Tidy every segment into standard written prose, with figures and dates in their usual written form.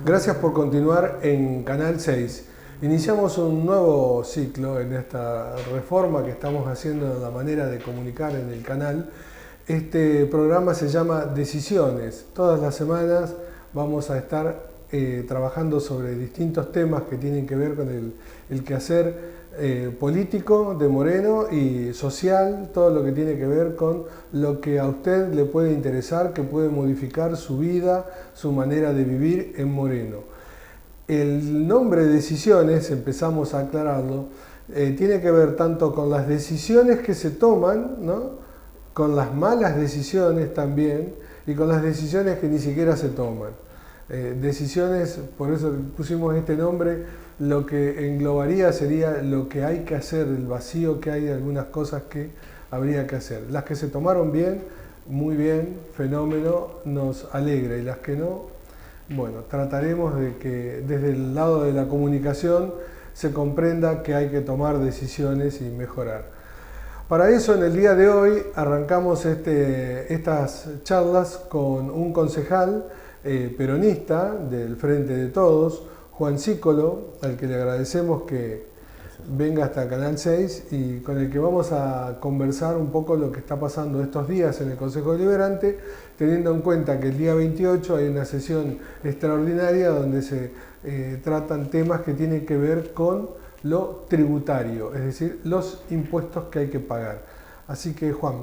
Gracias por continuar en Canal 6. Iniciamos un nuevo ciclo en esta reforma que estamos haciendo en la manera de comunicar en el canal. Este programa se llama Decisiones. Todas las semanas vamos a estar trabajando sobre distintos temas que tienen que ver con el quehacer político de Moreno y social, todo lo que tiene que ver con lo que a usted le puede interesar, que puede modificar su vida, su manera de vivir en Moreno. El nombre Decisiones, empezamos a aclararlo, tiene que ver tanto con las decisiones que se toman, ¿no?, con las malas decisiones también, y con las decisiones que ni siquiera se toman. Decisiones, por eso pusimos este nombre, lo que englobaría sería lo que hay que hacer, el vacío que hay de algunas cosas que habría que hacer. Las que se tomaron bien, muy bien, fenómeno, nos alegra, y las que no, bueno, trataremos de que desde el lado de la comunicación se comprenda que hay que tomar decisiones y mejorar. Para eso, en el día de hoy arrancamos estas charlas con un concejal peronista del Frente de Todos, Juan Cícolo, al que le agradecemos que venga hasta Canal 6 y con el que vamos a conversar un poco lo que está pasando estos días en el Consejo Deliberante, teniendo en cuenta que el día 28 hay una sesión extraordinaria donde se tratan temas que tienen que ver con lo tributario, es decir, los impuestos que hay que pagar. Así que, Juan,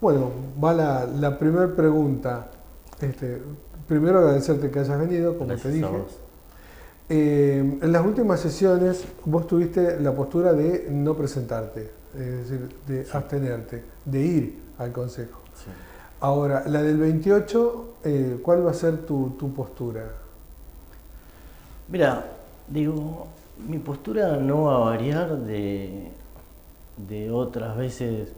bueno, va la primera pregunta. Primero agradecerte que hayas venido, como Gracias te dije. a vos. En las últimas sesiones vos tuviste la postura de no presentarte, es decir, de abstenerte, de ir al Consejo. Sí. Ahora, la del 28, ¿cuál va a ser tu postura? Mira, digo, mi postura no va a variar de otras veces,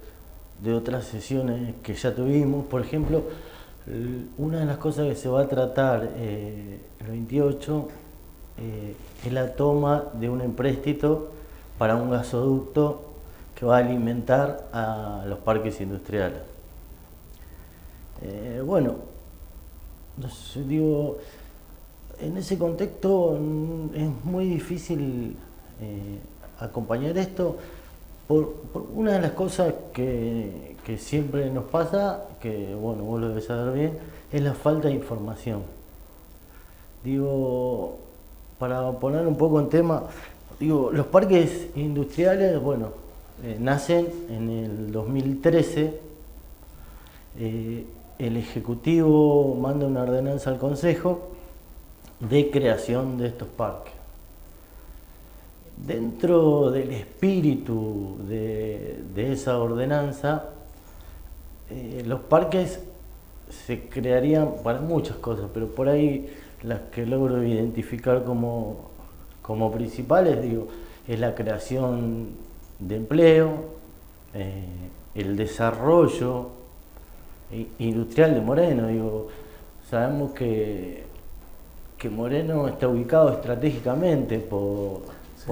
de otras sesiones que ya tuvimos. Por ejemplo, una de las cosas que se va a tratar el 28 es la toma de un empréstito para un gasoducto que va a alimentar a los parques industriales. Bueno, digo, en ese contexto es muy difícil acompañar esto por una de las cosas que siempre nos pasa, que bueno, vos lo debes saber bien, es la falta de información. Digo, para poner un poco en tema, digo, los parques industriales, bueno, nacen en el 2013, el Ejecutivo manda una ordenanza al Consejo de creación de estos parques. Dentro del espíritu de esa ordenanza, los parques se crearían para muchas cosas, pero por ahí las que logro identificar como principales, digo, es la creación de empleo, el desarrollo industrial de Moreno. Digo, sabemos que Moreno está ubicado estratégicamente por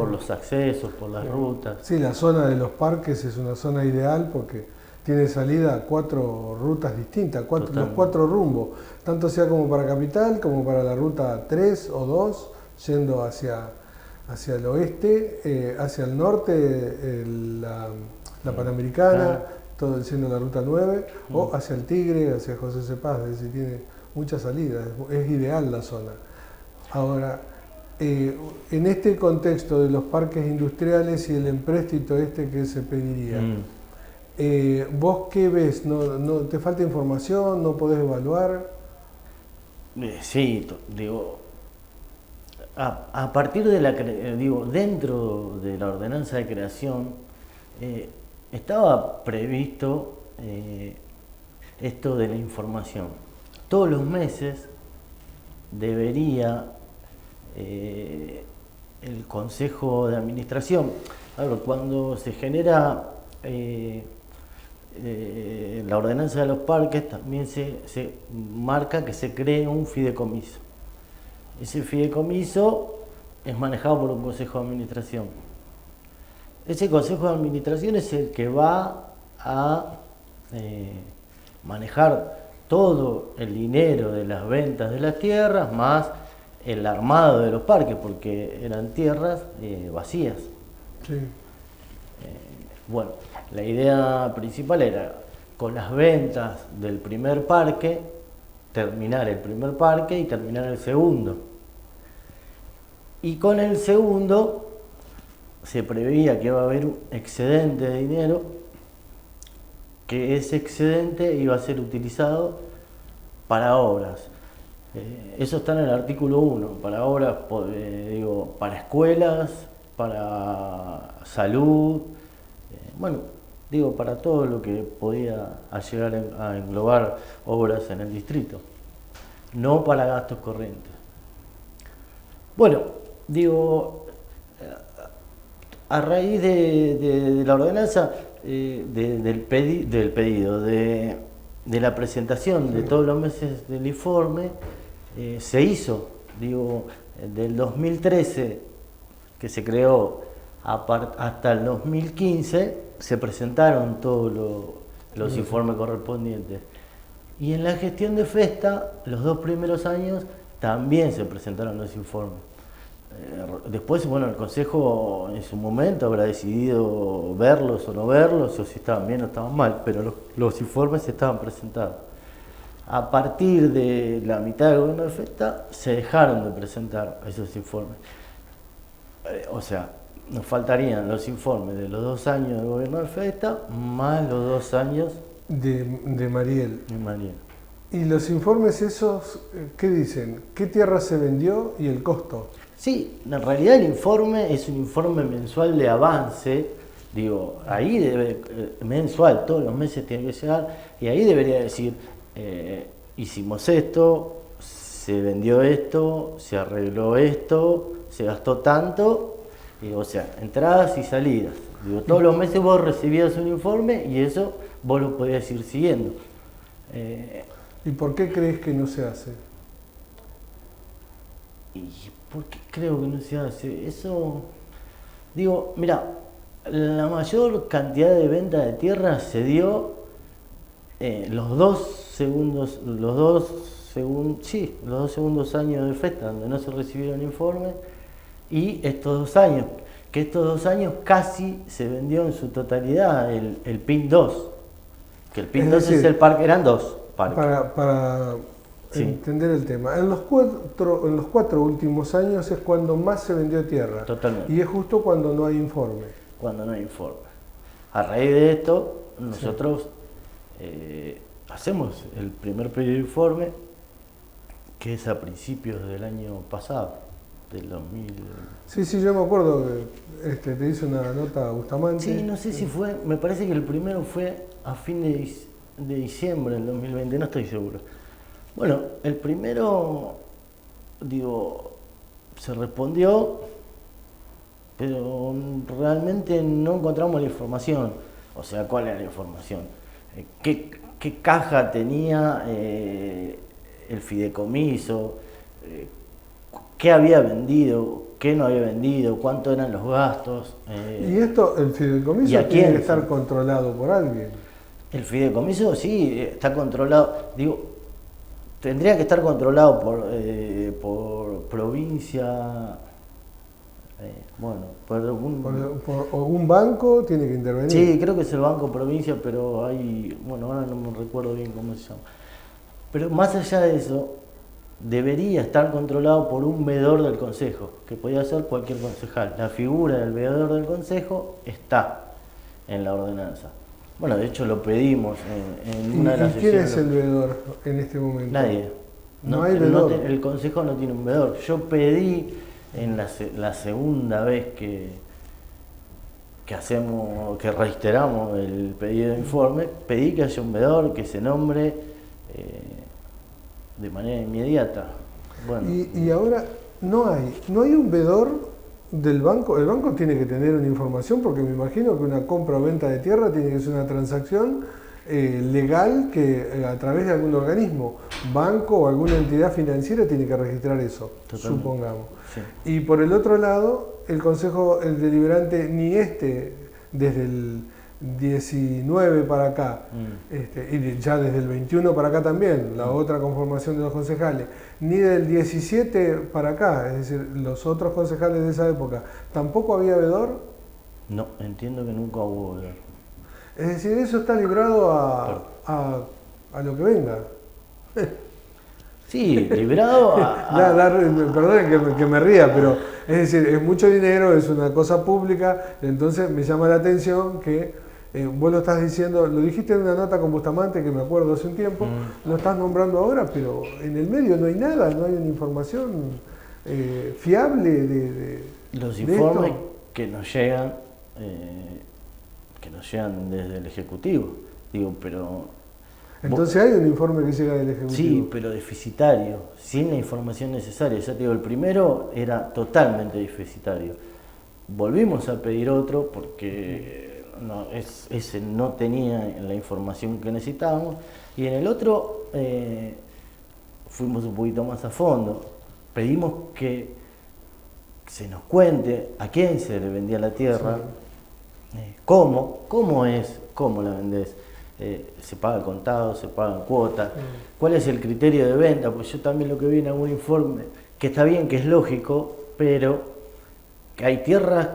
los accesos, por las rutas. Sí, la zona de los parques es una zona ideal porque tiene salida a 4 rutas distintas, los 4 rumbos, tanto sea como para Capital, como para la ruta 3 o 2, yendo hacia el oeste, hacia el norte, la Panamericana, todo siendo la ruta 9, o hacia el Tigre, hacia José C. Paz, es decir, tiene muchas salidas, es ideal la zona. Ahora, en este contexto de los parques industriales y el empréstito que se pediría, ¿vos qué ves? ¿No te falta información? ¿No podés evaluar? Sí, digo, a partir de digo, dentro de la ordenanza de creación estaba previsto esto de la información. Todos los meses debería el Consejo de Administración, cuando se genera la ordenanza de los parques, también se marca que se cree un fideicomiso. Ese fideicomiso es manejado por un Consejo de Administración. Ese Consejo de Administración es el que va a manejar todo el dinero de las ventas de las tierras, más el armado de los parques, porque eran tierras vacías. Sí. Bueno, la idea principal era, con las ventas del primer parque, terminar el primer parque y terminar el segundo. Y con el segundo se preveía que iba a haber un excedente de dinero, que ese excedente iba a ser utilizado para obras. Eso está en el artículo 1, para obras, para escuelas, para salud, para todo lo que podía llegar a englobar obras en el distrito, no para gastos corrientes. Bueno, a raíz de la ordenanza, del pedido, de la presentación de todos los meses del informe, se hizo, del 2013 que se creó hasta el 2015, se presentaron todos los informes correspondientes. Y en la gestión de Festa, los 2 primeros años, también se presentaron los informes. Después, el Consejo en su momento habrá decidido verlos o no verlos, o si estaban bien o estaban mal, pero los informes estaban presentados. A partir de la mitad del gobierno de Festa, se dejaron de presentar esos informes. O sea, nos faltarían los informes de los 2 años del gobierno de Festa, más los 2 años de Mariel. de Mariel. ¿Y los informes esos, qué dicen? ¿Qué tierra se vendió y el costo? Sí, en realidad el informe es un informe mensual de avance, ahí debe, mensual, todos los meses tiene que llegar, y ahí debería decir, hicimos esto, se vendió esto, se arregló esto, se gastó tanto, entradas y salidas. Todos los meses vos recibías un informe y eso vos lo podías ir siguiendo. ¿Y por qué crees que no se hace? ¿Y por qué creo que no se hace? Eso, mira, la mayor cantidad de venta de tierra se dio los dos segundos años de Festa, donde no se recibieron informes, y estos 2 años, que estos 2 años casi se vendió en su totalidad el PIN 2, que el PIN 2 es el parque, eran 2 parques. Para Sí. entender el tema, en los 4 últimos años es cuando más se vendió tierra. Totalmente. Y es justo cuando no hay informe. Cuando no hay informe. A raíz de esto, nosotros hacemos el primer pedido de informe, que es a principios del año pasado, del 2000. Sí, yo me acuerdo que te hizo una nota Bustamante. Sí, no sé si fue, me parece que el primero fue a fin de diciembre del 2020, no estoy seguro. Bueno, el primero, se respondió, pero realmente no encontramos la información. O sea, ¿cuál era la información? ¿Qué caja tenía el fideicomiso? ¿Qué había vendido? ¿Qué no había vendido? ¿Cuánto eran los gastos? Y esto, el fideicomiso tiene que estar controlado por alguien. El fideicomiso sí, está controlado. Tendría que estar controlado por provincia, por un banco tiene que intervenir. Sí, creo que es el Banco Provincia, pero hay, ahora no me recuerdo bien cómo se llama. Pero más allá de eso, debería estar controlado por un veedor del Consejo, que podía ser cualquier concejal. La figura del veedor del Consejo está en la ordenanza. De hecho lo pedimos en una de las sesiones. ¿Y quién es sesiones. el veedor en este momento? Nadie. No hay veedor. El Consejo no tiene un veedor. Yo pedí en la segunda vez que reiteramos el pedido de informe, pedí que haya un veedor, que se nombre de manera inmediata. Y ahora no hay un veedor del banco. El banco tiene que tener una información, porque me imagino que una compra o venta de tierra tiene que ser una transacción legal que a través de algún organismo, banco o alguna entidad financiera tiene que registrar eso. Totalmente. Supongamos. Sí. Y por el otro lado, el Consejo, el deliberante, ni desde 19 para acá, y ya desde el 21 para acá también, la otra conformación de los concejales, ni del 17 para acá, es decir, los otros concejales de esa época, ¿tampoco había veedor? No, entiendo que nunca hubo veedor. Es decir, eso está librado a lo que venga. Sí, librado perdón que me ría, pero es decir, es mucho dinero, es una cosa pública, entonces me llama la atención que vos lo estás diciendo, lo dijiste en una nota con Bustamante, que me acuerdo hace un tiempo, lo estás nombrando ahora, pero en el medio no hay nada, no hay una información fiable de los informes esto. que nos llegan desde el Ejecutivo, digo, pero... Entonces hay un informe que llega del Ejecutivo. Sí, pero deficitario, sin la información necesaria. Ya te digo, el primero era totalmente deficitario. Volvimos a pedir otro porque ese no tenía la información que necesitábamos. Y en el otro fuimos un poquito más a fondo. Pedimos que se nos cuente a quién se le vendía la tierra, cómo la vendés. Se paga contado, se pagan cuotas, cuál es el criterio de venta, pues yo también lo que vi en algún informe, que está bien, que es lógico, pero que hay tierras,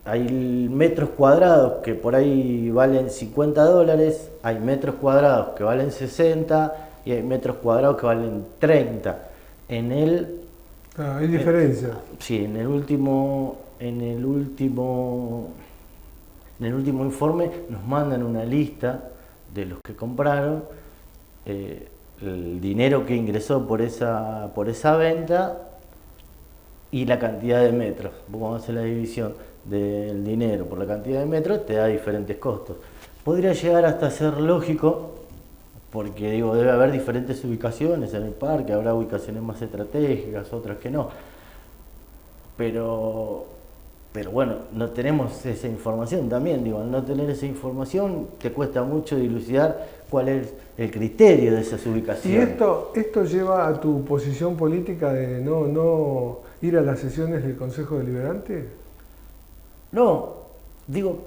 hay metros cuadrados que por ahí valen $50, hay metros cuadrados que valen 60 y hay metros cuadrados que valen 30. Hay diferencia. Sí, en el último informe nos mandan una lista de los que compraron, el dinero que ingresó por esa venta y la cantidad de metros. Vos cuando haces la división del dinero por la cantidad de metros te da diferentes costos. Podría llegar hasta ser lógico, porque digo, debe haber diferentes ubicaciones en el parque, habrá ubicaciones más estratégicas, otras que no. Pero bueno, no tenemos esa información también, digo, al no tener esa información te cuesta mucho dilucidar cuál es el criterio de esas ubicaciones. ¿Y esto lleva a tu posición política de no ir a las sesiones del Consejo Deliberante? No, digo,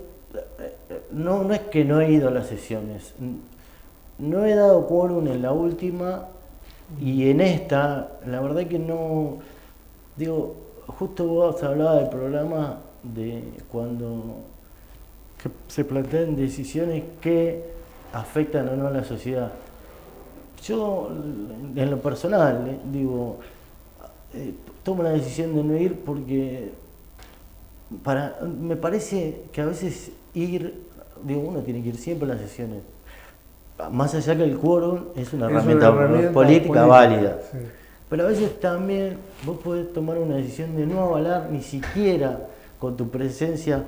no es que no he ido a las sesiones, no he dado quórum en la última y en esta, la verdad que no, digo, justo vos hablabas del programa de cuando se plantean decisiones que afectan o no a la sociedad. Yo, en lo personal, digo, tomo la decisión de no ir porque me parece que a veces uno tiene que ir siempre a las sesiones. Más allá que el quórum es una herramienta política válida. Sí. Pero a veces también vos podés tomar una decisión de no avalar ni siquiera con tu presencia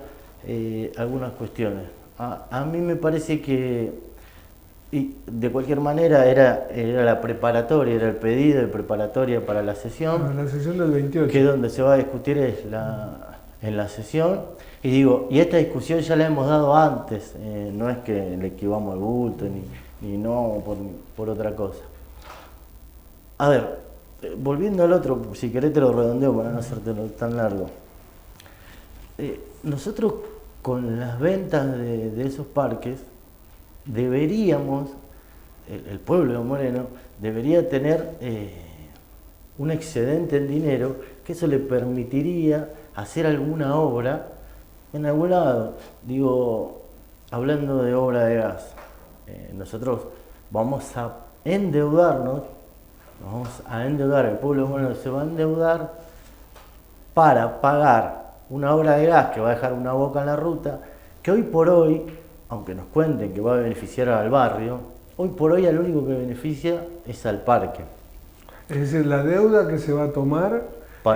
algunas cuestiones. A mí me parece que, y de cualquier manera, era la preparatoria, era el pedido de preparatoria para la sesión. La sesión del 28. Que es donde se va a discutir en la sesión. Y digo, y esta discusión ya la hemos dado antes, no es que le esquivamos el bulto ni no por otra cosa. A ver, volviendo al otro, si querés te lo redondeo para no hacértelo tan largo. Nosotros con las ventas de esos parques deberíamos, el pueblo de Moreno debería tener un excedente en dinero que eso le permitiría hacer alguna obra en algún lado. Digo, hablando de obra de gas, nosotros vamos a endeudarnos. Nos vamos a endeudar, el pueblo bueno se va a endeudar para pagar una obra de gas que va a dejar una boca en la ruta, que hoy por hoy, aunque nos cuenten que va a beneficiar al barrio, hoy por hoy al único que beneficia es al parque. Es decir, la deuda que se va a tomar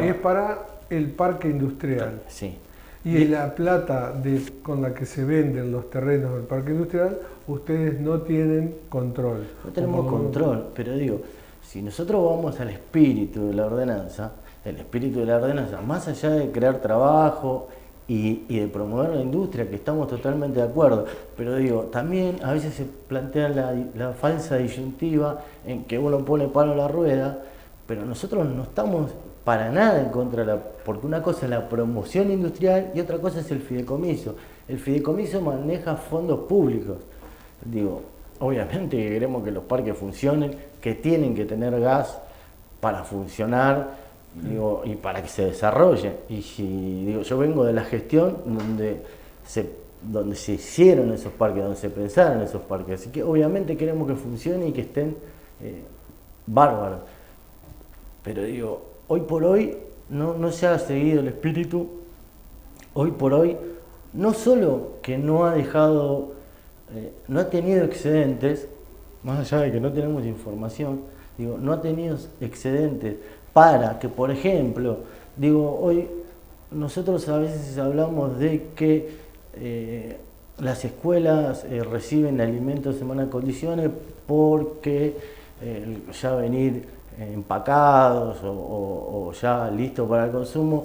es para el parque industrial. Sí. Y la plata con la que se venden los terrenos del parque industrial, ustedes no tienen control. No tenemos control, pero digo, si nosotros vamos al espíritu de la ordenanza, el espíritu de la ordenanza, más allá de crear trabajo y de promover la industria, que estamos totalmente de acuerdo, pero digo, también a veces se plantea la falsa disyuntiva en que uno pone palo a la rueda, pero nosotros no estamos para nada en contra porque una cosa es la promoción industrial y otra cosa es el fideicomiso. el fideicomiso maneja fondos públicos. Digo, obviamente queremos que los parques funcionen, que tienen que tener gas para funcionar, digo, y para que se desarrolle. Y si, digo, yo vengo de la gestión donde se hicieron esos parques, donde se pensaron esos parques, así que obviamente queremos que funcione y que estén bárbaros. Pero digo, hoy por hoy no se ha seguido el espíritu, hoy por hoy no solo que no ha dejado, no ha tenido excedentes, más allá de que no tenemos información, digo, no ha tenido excedentes para que, por ejemplo, digo, hoy nosotros a veces hablamos de que las escuelas reciben alimentos en buenas condiciones porque ya venir empacados o ya listos para el consumo,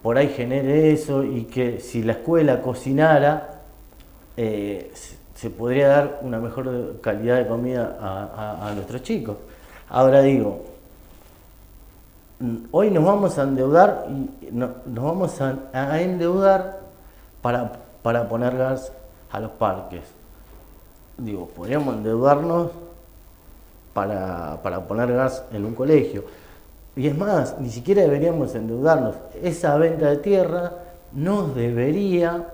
por ahí genere eso, y que si la escuela cocinara se podría dar una mejor calidad de comida a nuestros chicos. Ahora digo, hoy nos vamos a endeudar y nos vamos a endeudar para poner gas a los parques. Digo, podríamos endeudarnos para poner gas en un colegio. Y es más, ni siquiera deberíamos endeudarnos. Esa venta de tierra nos debería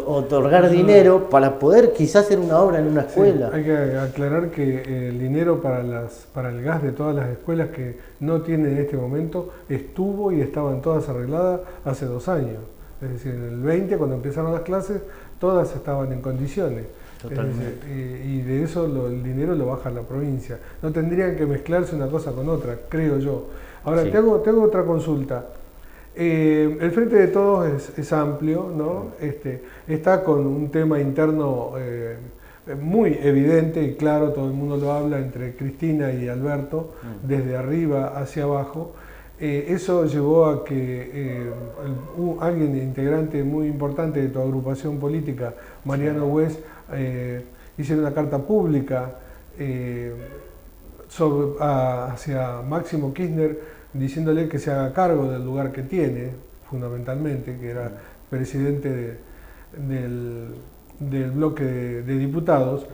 otorgar dinero para poder quizás hacer una obra en una escuela. Sí, hay que aclarar que el dinero para el gas de todas las escuelas que no tienen en este momento estuvo y estaban todas arregladas hace 2 años. Es decir, en el 20, cuando empezaron las clases, todas estaban en condiciones. Totalmente. Y de eso el dinero lo baja la provincia. No tendrían que mezclarse una cosa con otra, creo yo. Ahora, Sí. te hago otra consulta. El Frente de Todos es amplio, ¿no? Está con un tema interno muy evidente y claro, todo el mundo lo habla entre Cristina y Alberto, desde arriba hacia abajo. Eso llevó a que alguien integrante muy importante de tu agrupación política, Mariano West, hiciera una carta pública hacia Máximo Kirchner, diciéndole que se haga cargo del lugar que tiene, fundamentalmente, que era presidente del bloque de diputados.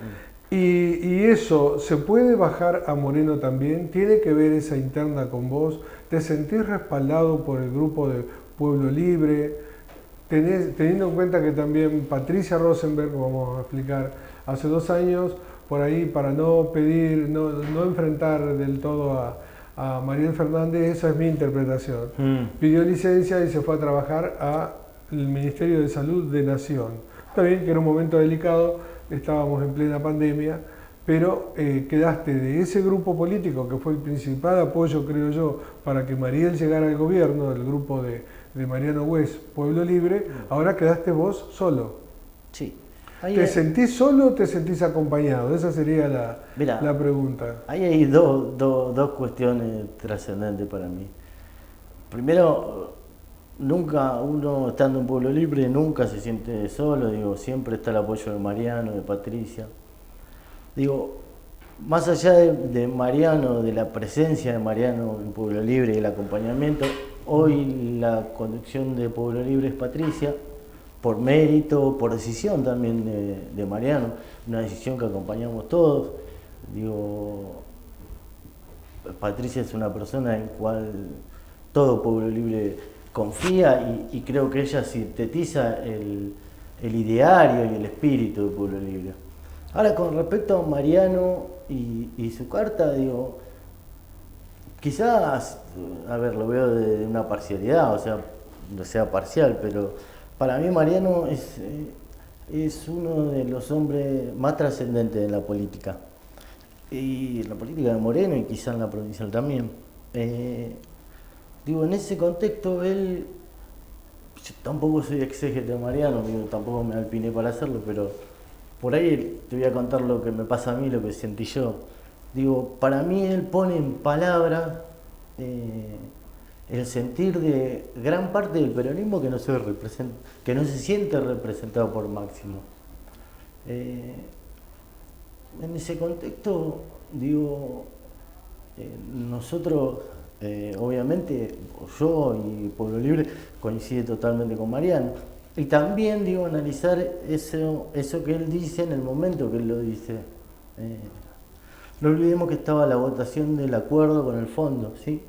Y eso se puede bajar a Moreno también, tiene que ver esa interna con vos, te sentís respaldado por el grupo de Pueblo Libre, teniendo en cuenta que también Patricia Rosenberg, vamos a explicar, hace 2 años, por ahí para no enfrentar del todo a Mariel Fernández, esa es mi interpretación, pidió licencia y se fue a trabajar al Ministerio de Salud de Nación. Está bien que era un momento delicado, estábamos en plena pandemia, pero quedaste de ese grupo político que fue el principal apoyo, creo yo, para que Mariel llegara al gobierno, el grupo de Mariano West, Pueblo Libre, ahora quedaste vos solo. Sí. ¿Te sentís solo o te sentís acompañado? Esa sería la pregunta. Ahí hay dos cuestiones trascendentes para mí. Primero, nunca uno estando en Pueblo Libre nunca se siente solo, digo, siempre está el apoyo de Mariano, de Patricia. Digo, más allá de Mariano, de la presencia de Mariano en Pueblo Libre y el acompañamiento, hoy la conducción de Pueblo Libre es Patricia, por mérito, por decisión también de Mariano, una decisión que acompañamos todos. Digo, Patricia es una persona en la cual todo Pueblo Libre confía y creo que ella sintetiza el ideario y el espíritu de Pueblo Libre. Ahora, con respecto a Mariano y su carta, digo, quizás, a ver, lo veo de una parcialidad, o sea, no sea parcial, pero para mí Mariano es uno de los hombres más trascendentes de la política. Y en la política de Moreno y quizás en la provincial también. Digo, en ese contexto, yo tampoco soy exégete de Mariano, digo, tampoco me alpiné para hacerlo, pero por ahí te voy a contar lo que me pasa a mí, lo que sentí yo. Digo, para mí él pone en palabras el sentir de gran parte del peronismo que no se siente representado por Máximo. En ese contexto, digo, nosotros obviamente yo y Pueblo Libre coincide totalmente con Mariano. Y también, digo, analizar eso que él dice en el momento que él lo dice. No olvidemos que estaba la votación del acuerdo con el fondo, ¿sí?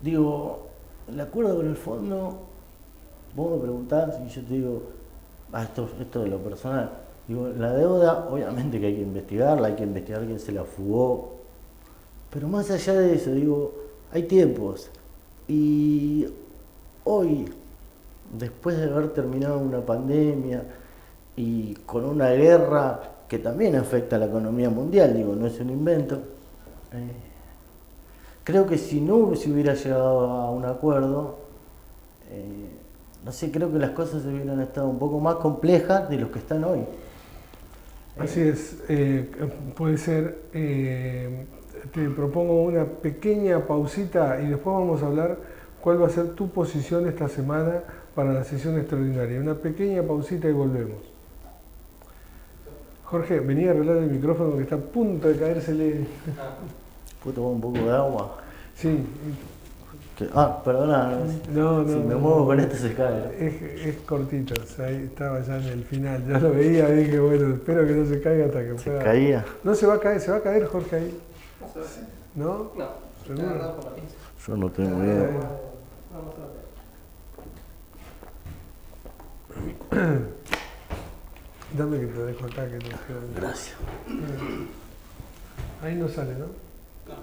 Digo, el acuerdo con el fondo, vos me preguntás y yo te digo, esto de lo personal. Digo, la deuda, obviamente que hay que investigarla, hay que investigar quién se la fugó. Pero más allá de eso, digo, hay tiempos. Y hoy, después de haber terminado una pandemia y con una guerra que también afecta a la economía mundial, digo, no es un invento, creo que si no se hubiera llegado a un acuerdo, no sé, creo que las cosas hubieran estado un poco más complejas de los que están hoy. Así es, puede ser. Te propongo una pequeña pausita y después vamos a hablar cuál va a ser tu posición esta semana para la sesión extraordinaria. Una pequeña pausita y volvemos. Jorge, vení a arreglar el micrófono que está a punto de caérsele. ¿Puedo tomar un poco de agua? Sí. Perdona, no, si me muevo con esto se cae. Es cortito, ahí estaba ya en el final, ya lo veía, dije, bueno, espero que no se caiga hasta que pueda. ¿Se caía? No se va a caer Jorge ahí. ¿No? No, ¿Seguro? Yo no tengo idea. Dame que te dejo acá que no quede. Gracias. Ahí no sale, ¿no? No.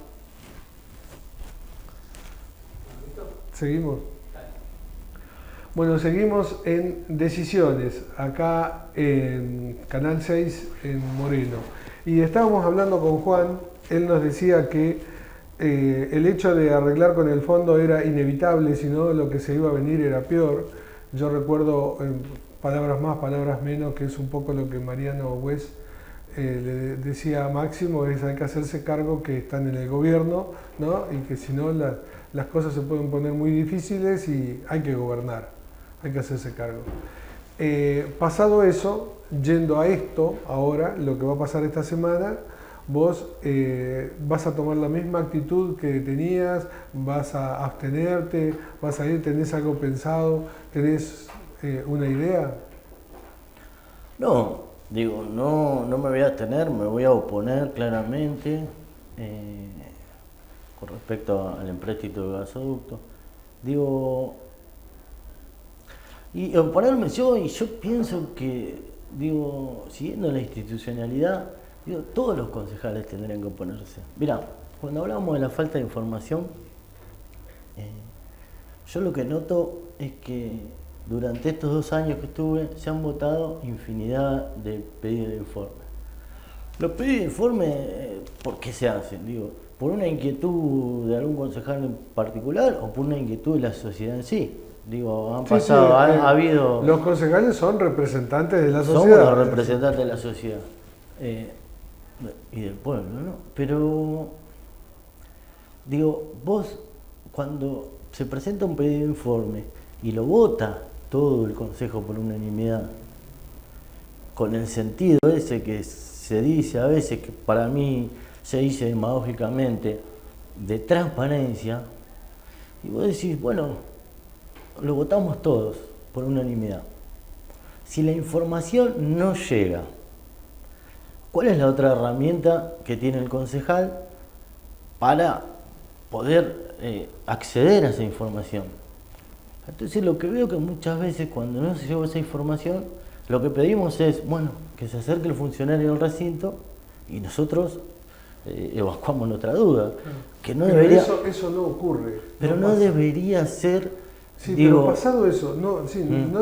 ¿Seguimos? Bueno, seguimos en Decisiones, acá en Canal 6 en Moreno. Y estábamos hablando con Juan, él nos decía que el hecho de arreglar con el fondo era inevitable, si no lo que se iba a venir era peor. Yo recuerdo, palabras más, palabras menos, que es un poco lo que Mariano West le decía a Máximo, es hay que hacerse cargo que están en el gobierno, ¿no? Y que si no las cosas se pueden poner muy difíciles y hay que gobernar, hay que hacerse cargo. Pasado eso, yendo a esto, ahora, lo que va a pasar esta semana, vos vas a tomar la misma actitud que tenías, vas a abstenerte, vas a ir, tenés algo pensado, tenés una idea. No, digo, no me voy a abstener, me voy a oponer claramente con respecto al empréstito de gasoducto. Digo, y oponerme yo pienso que, digo, siguiendo la institucionalidad, digo, todos los concejales tendrían que oponerse. Mirá, cuando hablamos de la falta de información, yo lo que noto es que durante estos 2 años que estuve se han votado infinidad de pedidos de informe. Los pedidos de informe, ¿por qué se hacen? Digo, ¿por una inquietud de algún concejal en particular o por una inquietud de la sociedad en sí? Digo, han pasado, sí, ha habido... Los concejales son representantes de la sociedad. Somos los representantes de la sociedad y del pueblo, ¿no? Pero, digo, vos cuando se presenta un pedido de informe y lo vota todo el Consejo por unanimidad, con el sentido ese que se dice a veces, que para mí se dice demagógicamente, de transparencia, y vos decís, bueno, lo votamos todos por unanimidad. Si la información no llega, ¿cuál es la otra herramienta que tiene el concejal para poder acceder a esa información? Entonces lo que veo que muchas veces cuando no se lleva esa información, lo que pedimos es, bueno, que se acerque el funcionario al recinto y nosotros evacuamos nuestra duda. Que no pero debería, eso no ocurre. pero no debería ser... Sí, digo, pero pasado eso, no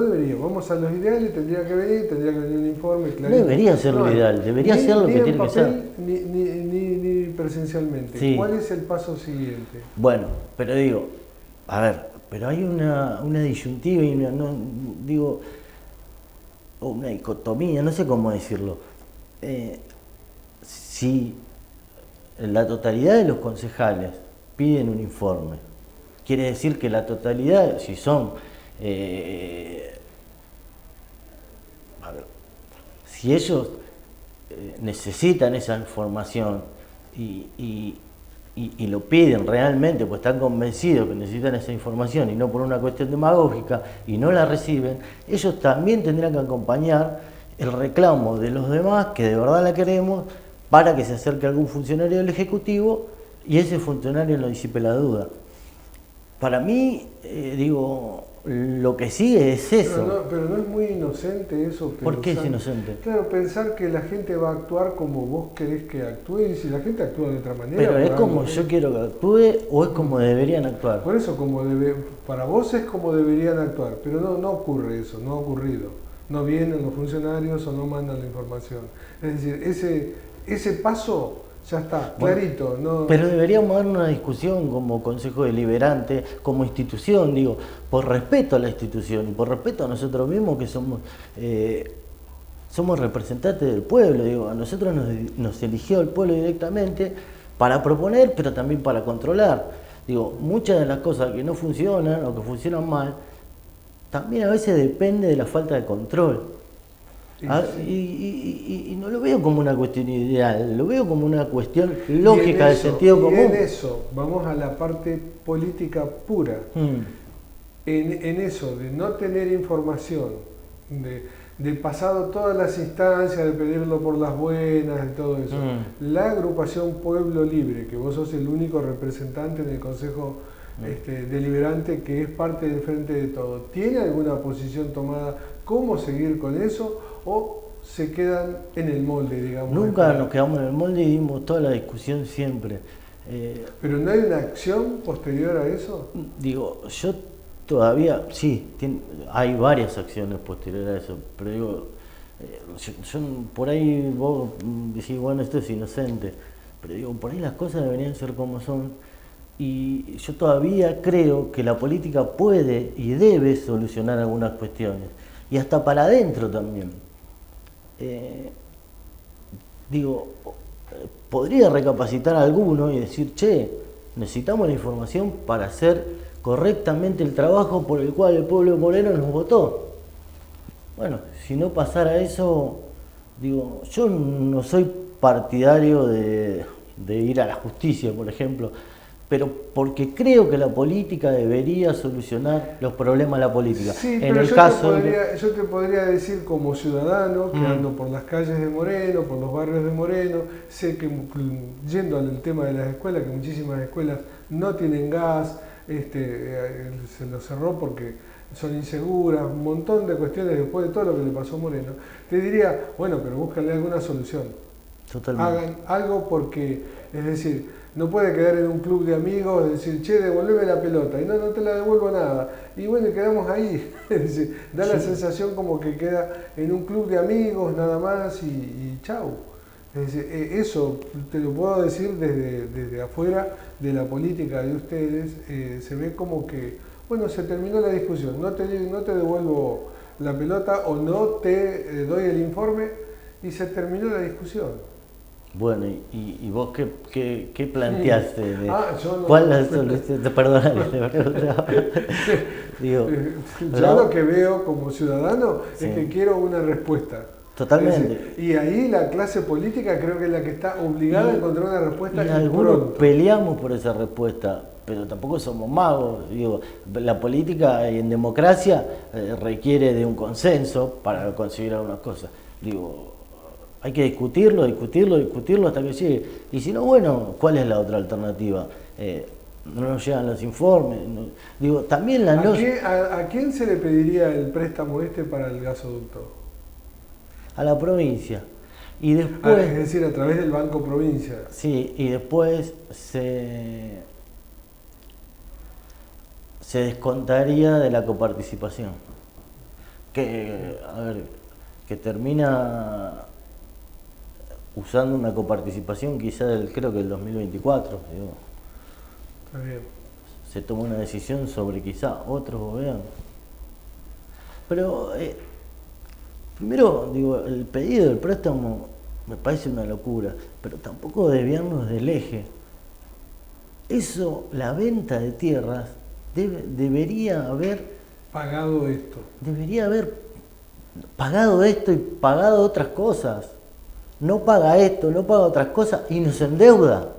debería. Vamos a los ideales, tendría que venir un informe clarito. No debería ser lo ideal, debería ser lo que tiene que ser. Ni presencialmente. Sí. ¿Cuál es el paso siguiente? Bueno, pero digo, a ver, pero hay una disyuntiva y una dicotomía, no sé cómo decirlo. Si la totalidad de los concejales piden un informe, quiere decir que la totalidad, si son, si ellos necesitan esa información y y lo piden realmente, pues están convencidos que necesitan esa información y no por una cuestión demagógica y no la reciben, ellos también tendrán que acompañar el reclamo de los demás que de verdad la queremos para que se acerque algún funcionario del Ejecutivo y ese funcionario no disipe la duda. Para mí, lo que sigue es eso. Pero no es muy inocente eso. ¿Por qué es inocente? Claro, pensar que la gente va a actuar como vos querés que actúe y si la gente actúa de otra manera. Pero es como yo quiero que actúe o es como deberían actuar. Por eso, para vos es como deberían actuar, pero no ocurre eso, no ha ocurrido. No vienen los funcionarios o no mandan la información. Es decir, ese paso ya está, clarito. No... Pero deberíamos dar una discusión como Consejo Deliberante, como institución, por respeto a la institución y por respeto a nosotros mismos que somos representantes del pueblo. A nosotros nos eligió el pueblo directamente para proponer, pero también para controlar. Muchas de las cosas que no funcionan o que funcionan mal, también a veces depende de la falta de control. Y no lo veo como una cuestión ideal, lo veo como una cuestión lógica de sentido común. En eso, vamos a la parte política pura. En eso de no tener información, de pasado todas las instancias, de pedirlo por las buenas, de todo eso. La agrupación Pueblo Libre, que vos sos el único representante en el Consejo Deliberante que es parte del Frente de Todos, ¿tiene alguna posición tomada? ¿Cómo seguir con eso? ¿O se quedan en el molde, digamos? Nunca nos quedamos en el molde y dimos toda la discusión siempre. ¿Pero no hay una acción posterior a eso? Yo todavía, sí, hay varias acciones posteriores a eso, pero yo por ahí vos decís, bueno, esto es inocente, pero por ahí las cosas deberían ser como son. Y yo todavía creo que la política puede y debe solucionar algunas cuestiones. Y hasta para adentro también. Podría recapacitar a alguno y decir, che, necesitamos la información para hacer correctamente el trabajo por el cual el pueblo moreno nos votó. Bueno, si no pasara eso, yo no soy partidario de ir a la justicia, por ejemplo, pero porque creo que la política debería solucionar los problemas de la política. Sí, pero yo te podría decir como ciudadano, que ando por las calles de Moreno, por los barrios de Moreno, sé que yendo al tema de las escuelas, que muchísimas escuelas no tienen gas, se lo cerró porque son inseguras, un montón de cuestiones después de todo lo que le pasó a Moreno. Te diría, bueno, pero búscale alguna solución. Totalmente. Hagan algo porque, es decir, no puede quedar en un club de amigos, decir, che, devolveme la pelota, y no te la devuelvo nada. Y bueno, quedamos ahí. Es decir, da la sensación como que queda en un club de amigos nada más y chau. Es decir, eso te lo puedo decir desde afuera de la política de ustedes, se ve como que, bueno, se terminó la discusión, no te devuelvo la pelota o no te doy el informe y se terminó la discusión. Bueno, ¿y vos qué planteaste? ¿Cuál es la solución? Perdóname, yo lo que veo como ciudadano es que quiero una respuesta. Totalmente. Y ahí la clase política creo que es la que está obligada a encontrar una respuesta. Y algunos peleamos por esa respuesta, pero tampoco somos magos. La política en democracia requiere de un consenso para conseguir algunas cosas. Hay que discutirlo hasta que llegue. Y si no, bueno, ¿cuál es la otra alternativa? No nos llegan los informes. También ¿A quién se le pediría el préstamo para el gasoducto? A la provincia. Y después, es decir, a través del Banco Provincia. Sí, y después se descontaría de la coparticipación. Que termina usando una coparticipación quizá creo que del 2024. Está bien. Se toma una decisión sobre quizá otros gobiernos. Pero primero, el pedido del préstamo me parece una locura, pero tampoco desviarnos del eje. La venta de tierras debería haber pagado esto. Debería haber pagado esto y pagado otras cosas. No paga esto, no paga otras cosas y nos endeuda.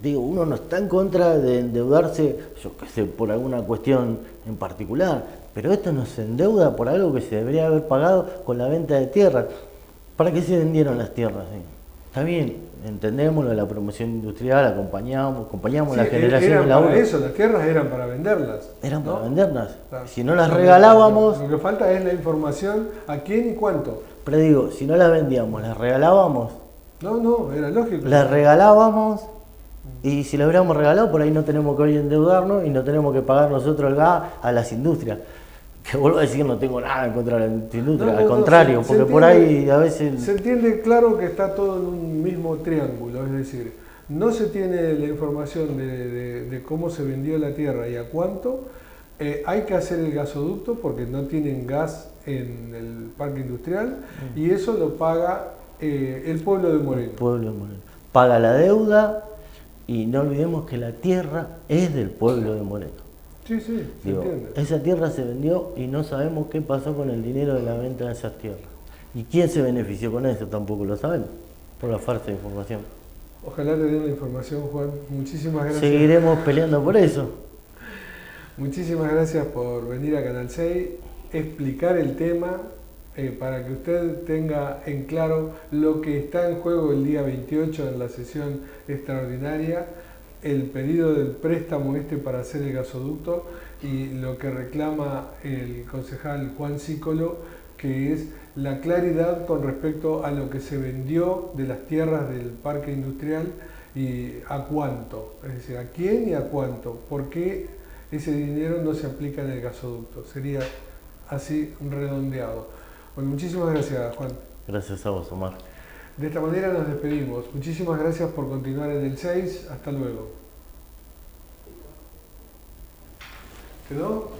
Digo, uno no está en contra de endeudarse, yo qué sé, por alguna cuestión en particular, pero esto no se endeuda por algo que se debería haber pagado con la venta de tierras. ¿Para qué se vendieron las tierras? Está bien, entendemos lo de la promoción industrial, acompañamos Sí, la generación de laburo. para eso, las tierras eran para venderlas. Eran ¿no? para venderlas. Claro. Si no las regalábamos, Lo que falta es la información a quién y cuánto. pero digo, si no las vendíamos, las regalábamos, No, era lógico. las regalábamos, y si las hubiéramos regalado, por ahí no tenemos que hoy endeudarnos y no tenemos que pagar nosotros el gas a las industrias. Que vuelvo a decir, no tengo nada en contra de la industria, al contrario, porque por ahí a veces... Se entiende claro que está todo en un mismo triángulo, es decir, no se tiene la información de cómo se vendió la tierra y a cuánto. Hay que hacer el gasoducto porque no tienen gas en el parque industrial y eso lo paga el pueblo de Moreno. El pueblo de Moreno. Paga la deuda y no olvidemos que la tierra es del pueblo de Moreno. Sí, se entiende. Esa tierra se vendió y no sabemos qué pasó con el dinero de la venta de esas tierras. ¿Y quién se benefició con eso? Tampoco lo sabemos, por la falta de información. Ojalá te den la información, Juan. Muchísimas gracias. Seguiremos peleando por eso. Muchísimas gracias por venir a Canal 6, explicar el tema para que usted tenga en claro lo que está en juego el día 28 en la sesión extraordinaria, el pedido del préstamo para hacer el gasoducto y lo que reclama el concejal Juan Cícolo, que es la claridad con respecto a lo que se vendió de las tierras del parque industrial y a cuánto, es decir, a quién y a cuánto, por qué ese dinero no se aplica en el gasoducto, sería así redondeado. Bueno, muchísimas gracias, Juan. Gracias a vos, Omar. De esta manera nos despedimos. Muchísimas gracias por continuar en el 6. Hasta luego. ¿Quedó?